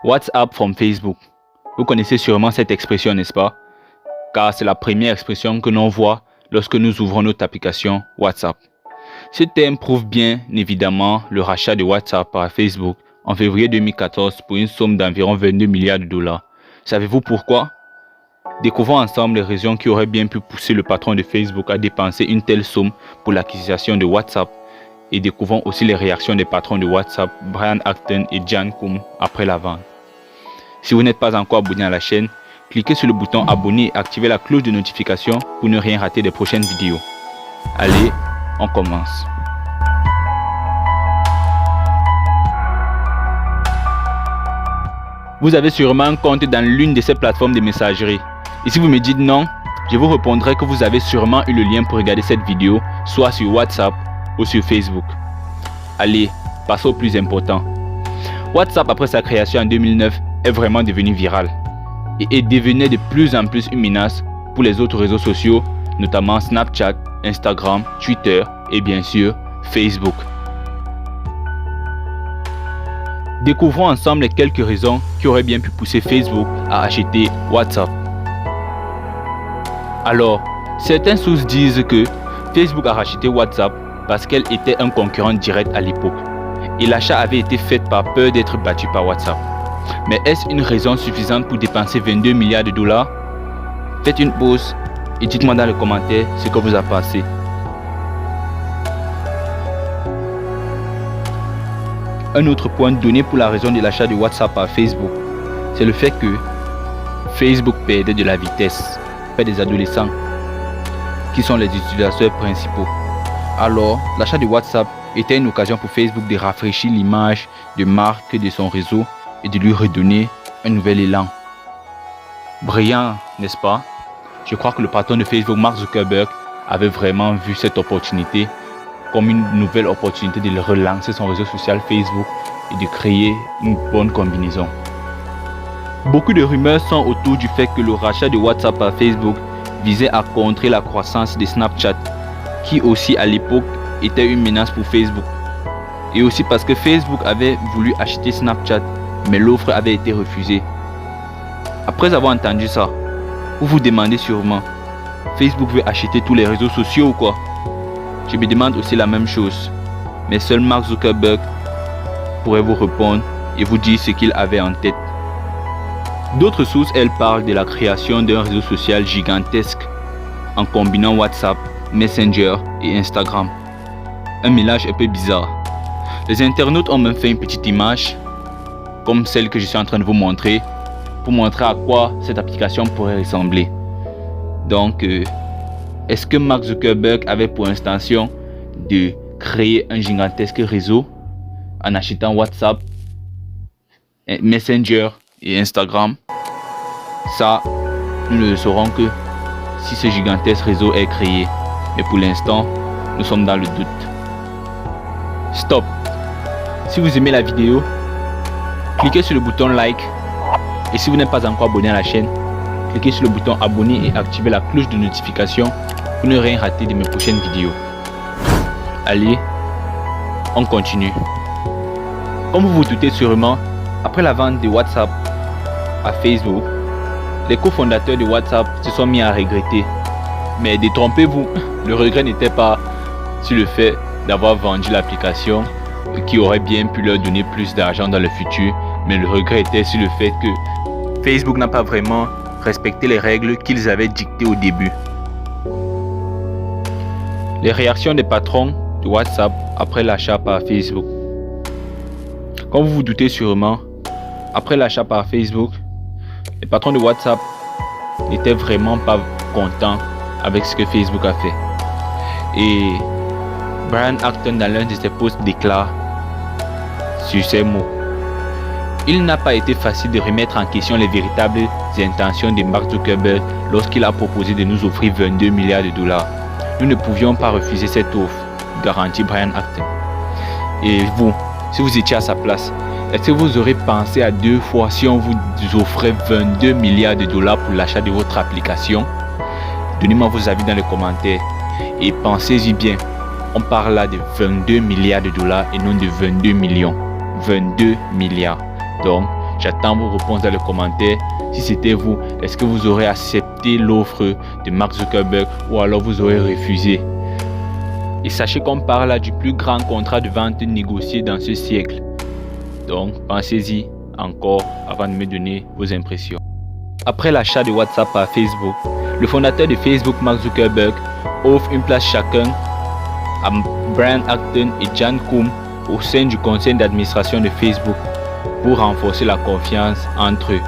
WhatsApp from Facebook. Vous connaissez sûrement cette expression, n'est-ce pas? Car c'est la première expression que l'on voit lorsque nous ouvrons notre application WhatsApp. Ce terme prouve bien évidemment le rachat de WhatsApp par Facebook en février 2014 pour une somme d'environ 22 milliards de dollars. Savez-vous pourquoi? Découvrons ensemble les raisons qui auraient bien pu pousser le patron de Facebook à dépenser une telle somme pour l'acquisition de WhatsApp. Et découvrons aussi les réactions des patrons de WhatsApp, Brian Acton et Jan Koum, après la vente. Si vous n'êtes pas encore abonné à la chaîne, cliquez sur le bouton abonner et activez la cloche de notification pour ne rien rater des prochaines vidéos. Allez, on commence. Vous avez sûrement un compte dans l'une de ces plateformes de messagerie. Et si vous me dites non, je vous répondrai que vous avez sûrement eu le lien pour regarder cette vidéo, soit sur WhatsApp ou sur Facebook. Allez, passons au plus important. WhatsApp, après sa création en 2009, est vraiment devenu viral et devenait de plus en plus une menace pour les autres réseaux sociaux, notamment Snapchat, Instagram, Twitter et bien sûr Facebook. Découvrons ensemble les quelques raisons qui auraient bien pu pousser Facebook à acheter WhatsApp. Alors, certaines sources disent que Facebook a racheté WhatsApp parce qu'elle était un concurrent direct à l'époque et l'achat avait été fait par peur d'être battu par WhatsApp. Mais est-ce une raison suffisante pour dépenser 22 milliards de dollars? Faites une pause et dites-moi dans les commentaires ce que vous en pensez. Un autre point donné pour la raison de l'achat de WhatsApp par Facebook, c'est le fait que Facebook perdait de la vitesse auprès des adolescents qui sont les utilisateurs principaux. Alors, l'achat de WhatsApp était une occasion pour Facebook de rafraîchir l'image de marque de son réseau et de lui redonner un nouvel élan. Brillant, n'est-ce pas? Je crois que le patron de Facebook, Mark Zuckerberg, avait vraiment vu cette opportunité comme une nouvelle opportunité de relancer son réseau social Facebook et de créer une bonne combinaison. Beaucoup de rumeurs sont autour du fait que le rachat de WhatsApp par Facebook visait à contrer la croissance de Snapchat, qui aussi à l'époque était une menace pour Facebook. Et aussi parce que Facebook avait voulu acheter Snapchat, mais l'offre avait été refusée. Après avoir entendu ça, vous vous demandez sûrement, Facebook veut acheter tous les réseaux sociaux ou quoi? Je me demande aussi la même chose, mais seul Mark Zuckerberg pourrait vous répondre et vous dire ce qu'il avait en tête. D'autres sources, elles parlent de la création d'un réseau social gigantesque en combinant WhatsApp, Messenger et Instagram. Un mélange un peu bizarre. Les internautes ont même fait une petite image, comme celle que je suis en train de vous montrer, pour montrer à quoi cette application pourrait ressembler. Donc, est-ce que Mark Zuckerberg avait pour intention de créer un gigantesque réseau en achetant WhatsApp, Messenger et Instagram? Ça, nous ne le saurons que si ce gigantesque réseau est créé. Mais pour l'instant, nous sommes dans le doute. Stop! Si vous aimez la vidéo, cliquez sur le bouton like. Et si vous n'êtes pas encore abonné à la chaîne, cliquez sur le bouton abonner et activez la cloche de notification pour ne rien rater de mes prochaines vidéos. Allez, on continue. Comme vous vous doutez sûrement, après la vente de WhatsApp à Facebook, les cofondateurs de WhatsApp se sont mis à regretter. Mais détrompez-vous, le regret n'était pas sur le fait d'avoir vendu l'application qui aurait bien pu leur donner plus d'argent dans le futur, mais le regret était sur le fait que Facebook n'a pas vraiment respecté les règles qu'ils avaient dictées au début. Les réactions des patrons de WhatsApp après l'achat par Facebook. Comme vous vous doutez sûrement, après l'achat par Facebook, les patrons de WhatsApp n'étaient vraiment pas contents avec ce que Facebook a fait. Et Brian Acton, dans l'un de ses posts, déclare sur ces mots: il n'a pas été facile de remettre en question les véritables intentions de Mark Zuckerberg lorsqu'il a proposé de nous offrir 22 milliards de dollars. Nous ne pouvions pas refuser cette offre, garantit Brian Acton. Et vous, si vous étiez à sa place, est-ce que vous aurez pensé à deux fois si on vous offrait 22 milliards de dollars pour l'achat de votre application? Donnez-moi vos avis dans les commentaires et pensez-y bien. On parle là de 22 milliards de dollars et non de 22 millions. 22 milliards. Donc, J'attends vos réponses dans les commentaires. Si c'était vous, est-ce que vous aurez accepté l'offre de Mark Zuckerberg ou alors vous aurez refusé? Et sachez qu'on parle là du plus grand contrat de vente négocié dans ce siècle. Donc, pensez-y encore avant de me donner vos impressions. Après l'achat de WhatsApp par Facebook, le fondateur de Facebook, Mark Zuckerberg, offre une place chacun à Brian Acton et John Koum au sein du conseil d'administration de Facebook pour renforcer la confiance entre eux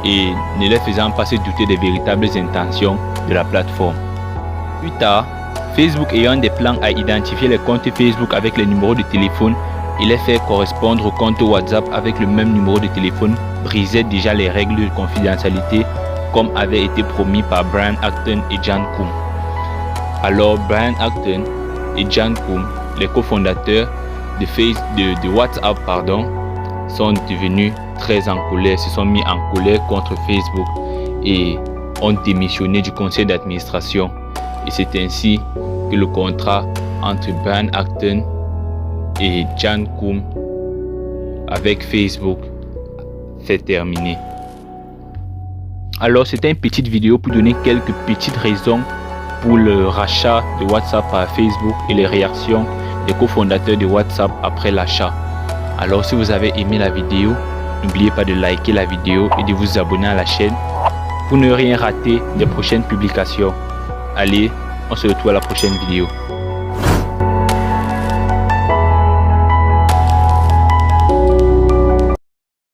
et ne les faisant pas se douter des véritables intentions de la plateforme. Plus tard, Facebook ayant des plans à identifier les comptes Facebook avec les numéros de téléphone et les faire correspondre au compte WhatsApp avec le même numéro de téléphone brisait déjà les règles de confidentialité comme avait été promis par Brian Acton et John Koum. Alors Brian Acton et John Koum, les cofondateurs de WhatsApp, sont devenus très en colère, se sont mis en colère contre Facebook et ont démissionné du conseil d'administration. Et c'est ainsi que le contrat entre Brian Acton et John Koum avec Facebook s'est terminé. Alors c'était une petite vidéo pour donner quelques petites raisons pour le rachat de WhatsApp par Facebook et les réactions des cofondateurs de WhatsApp après l'achat. Alors si vous avez aimé la vidéo, n'oubliez pas de liker la vidéo et de vous abonner à la chaîne pour ne rien rater des prochaines publications. Allez, on se retrouve à la prochaine vidéo.